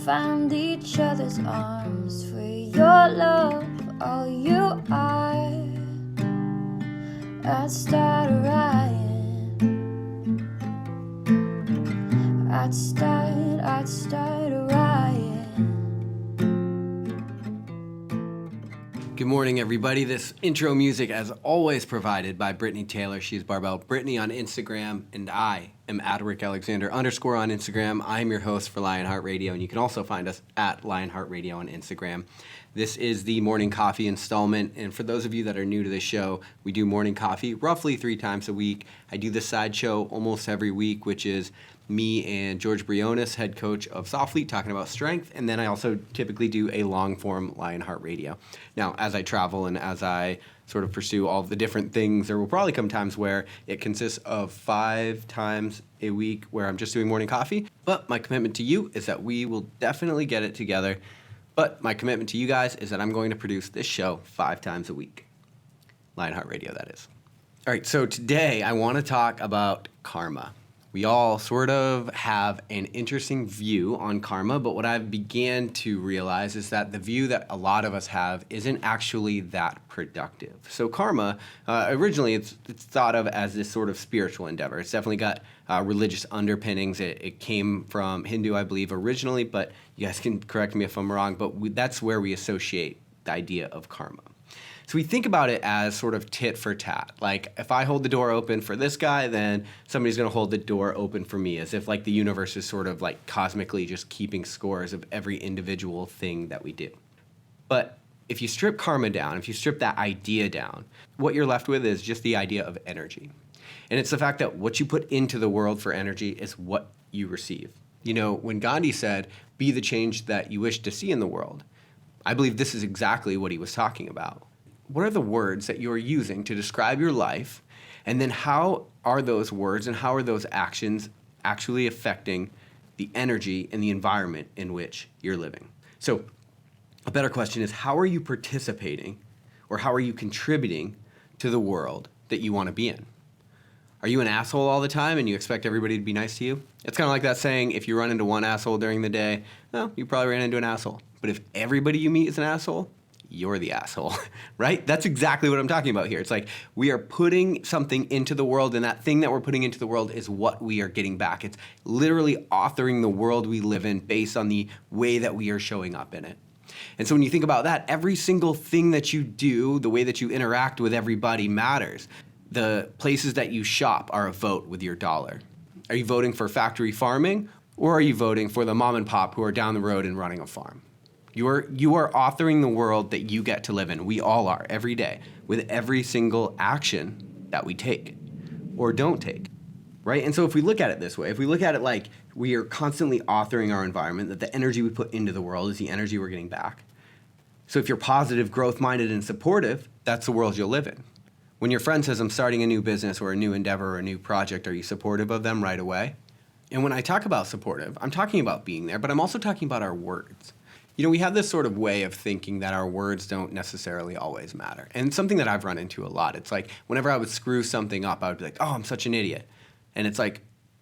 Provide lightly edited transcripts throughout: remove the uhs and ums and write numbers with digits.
found each other's arms, for your love, all you are. I'd start a riot. I'd start a riot. Good morning, everybody. This intro music, as always, provided by Brittany Taylor. She's Barbell Brittany on Instagram, and I am at @RickAlexander_ on Instagram. I'm your host for Lionheart Radio, and you can also find us at Lionheart Radio on Instagram. This is the morning coffee installment, and for those of you that are new to this show, we do morning coffee roughly 3 times a week. I do the side show almost every week, which is me and George Briones, head coach of Softfleet, talking about strength, and then I also typically do a long-form Lionheart Radio. Now, as I travel and as I sort of pursue all of the different things, there will probably come times where it consists of 5 times a week where I'm just doing morning coffee, but my commitment to you is that we will definitely get it together. But my commitment to you guys is that I'm going to produce this show 5 times a week. Lionheart Radio, that is. All right, so today I want to talk about karma. We all sort of have an interesting view on karma, but what I've began to realize is that the view that a lot of us have isn't actually that productive. So karma, originally it's thought of as this sort of spiritual endeavor. It's definitely got religious underpinnings. It came from Hindu, I believe, originally, but you guys can correct me if I'm wrong, but that's where we associate the idea of karma. So we think about it as sort of tit for tat. Like, if I hold the door open for this guy, then somebody's going to hold the door open for me, as if like the universe is sort of like cosmically just keeping scores of every individual thing that we do. But if you strip karma down, if you strip that idea down, what you're left with is just the idea of energy. And it's the fact that what you put into the world for energy is what you receive. You know, when Gandhi said, "Be the change that you wish to see in the world," I believe this is exactly what he was talking about. What are the words that you're using to describe your life? And then how are those words and how are those actions actually affecting the energy and the environment in which you're living? So a better question is, how are you participating or how are you contributing to the world that you want to be in? Are you an asshole all the time and you expect everybody to be nice to you? It's kind of like that saying, if you run into one asshole during the day, well, you probably ran into an asshole. But if everybody you meet is an asshole, you're the asshole, right? That's exactly what I'm talking about here. It's like we are putting something into the world, and that thing that we're putting into the world is what we are getting back. It's literally authoring the world we live in based on the way that we are showing up in it. And so when you think about that, every single thing that you do, the way that you interact with everybody matters. The places that you shop are a vote with your dollar. Are you voting for factory farming, or are you voting for the mom and pop who are down the road and running a farm? You are authoring the world that you get to live in. We all are, every day, with every single action that we take or don't take, right? And so if we look at it this way, if we look at it like we are constantly authoring our environment, that the energy we put into the world is the energy we're getting back. So if you're positive, growth-minded, and supportive, that's the world you'll live in. When your friend says, "I'm starting a new business or a new endeavor or a new project," are you supportive of them right away? And when I talk about supportive, I'm talking about being there, but I'm also talking about our words. You know, we have this sort of way of thinking that our words don't necessarily always matter. And something that I've run into a lot, it's like whenever I would screw something up, I would be like, "Oh, I'm such an idiot." And it's like,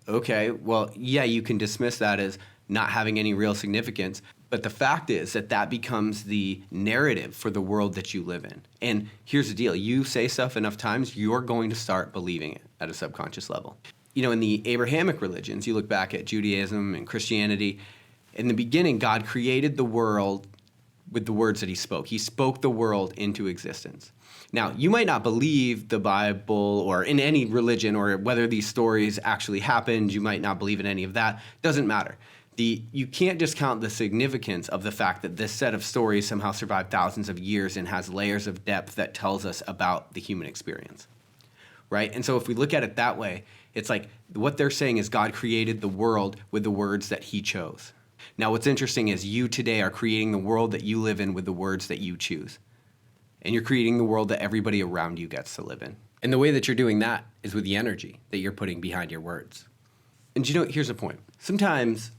okay, well, yeah, you can dismiss that as not having any real significance. But the fact is that that becomes the narrative for the world that you live in. And here's the deal. You say stuff enough times, you're going to start believing it at a subconscious level. You know, in the Abrahamic religions, you look back at Judaism and Christianity, in the beginning, God created the world with the words that he spoke. He spoke the world into existence. Now, you might not believe the Bible or in any religion or whether these stories actually happened. You might not believe in any of that. Doesn't matter. You can't discount the significance of the fact that this set of stories somehow survived thousands of years and has layers of depth that tells us about the human experience, right? And so if we look at it that way, it's like what they're saying is God created the world with the words that he chose. Now, what's interesting is you today are creating the world that you live in with the words that you choose. And you're creating the world that everybody around you gets to live in. And the way that you're doing that is with the energy that you're putting behind your words. And you know, here's the point. Sometimes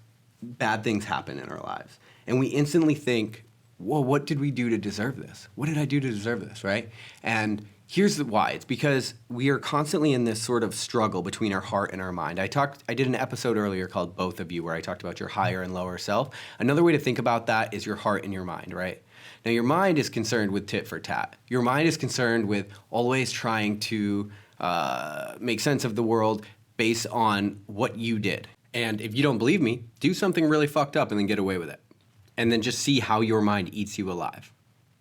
bad things happen in our lives. And we instantly think, whoa, what did we do to deserve this? What did I do to deserve this, right? And Here's why. It's because we are constantly in this sort of struggle between our heart and our mind. I did an episode earlier called Both of You where I talked about your higher and lower self. Another way to think about that is your heart and your mind, right? Now, your mind is concerned with tit for tat. Your mind is concerned with always trying to make sense of the world based on what you did. And if you don't believe me, do something really fucked up and then get away with it. And then just see how your mind eats you alive.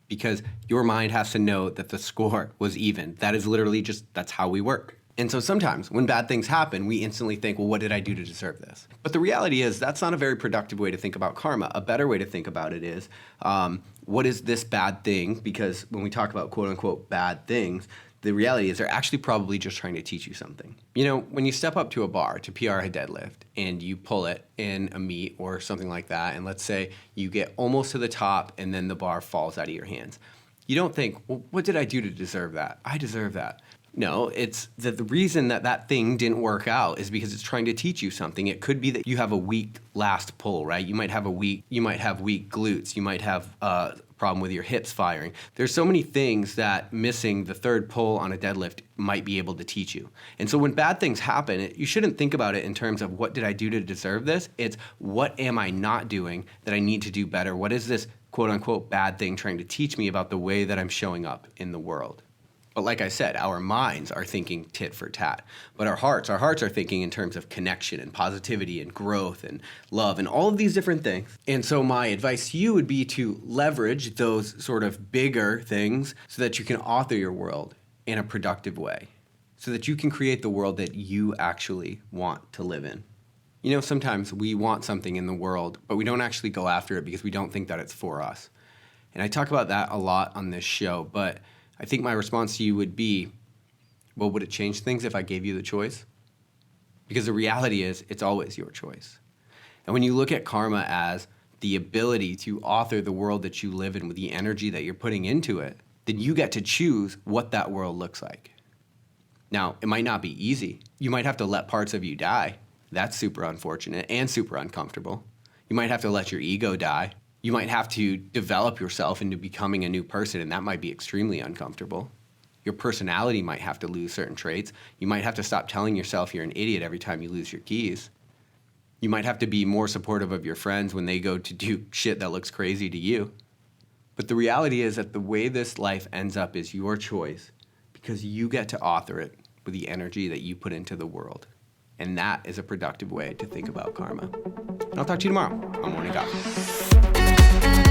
Because your mind has to know that the score was even. That is literally that's how we work. And so sometimes when bad things happen, we instantly think, well, what did I do to deserve this? But the reality is that's not a very productive way to think about karma. A better way to think about it is, what is this bad thing? Because when we talk about quote unquote bad things, the reality is they're actually probably just trying to teach you something. You know, when you step up to a bar to PR a deadlift and you pull it in a meet or something like that, and let's say you get almost to the top and then the bar falls out of your hands, you don't think, well, what did I do to deserve that? I deserve that. No, it's that the reason that thing didn't work out is because it's trying to teach you something. It could be that you have a weak last pull, right? You might have weak glutes. You might have problem with your hips firing. There's so many things that missing the third pull on a deadlift might be able to teach you. And so when bad things happen, you shouldn't think about it in terms of what did I do to deserve this? It's what am I not doing that I need to do better? What is this quote unquote bad thing trying to teach me about the way that I'm showing up in the world? But like I said, our minds are thinking tit for tat. But our hearts are thinking in terms of connection and positivity and growth and love and all of these different things. And so my advice to you would be to leverage those sort of bigger things so that you can author your world in a productive way, so that you can create the world that you actually want to live in. You know, sometimes we want something in the world, but we don't actually go after it because we don't think that it's for us. And I talk about that a lot on this show, but I think my response to you would be, well, would it change things if I gave you the choice? Because the reality is, it's always your choice. And when you look at karma as the ability to author the world that you live in with the energy that you're putting into it, then you get to choose what that world looks like. Now, it might not be easy. You might have to let parts of you die. That's super unfortunate and super uncomfortable. You might have to let your ego die. You might have to develop yourself into becoming a new person, and that might be extremely uncomfortable. Your personality might have to lose certain traits. You might have to stop telling yourself you're an idiot every time you lose your keys. You might have to be more supportive of your friends when they go to do shit that looks crazy to you. But the reality is that the way this life ends up is your choice because you get to author it with the energy that you put into the world. And that is a productive way to think about karma. And I'll talk to you tomorrow on Morning Coffee.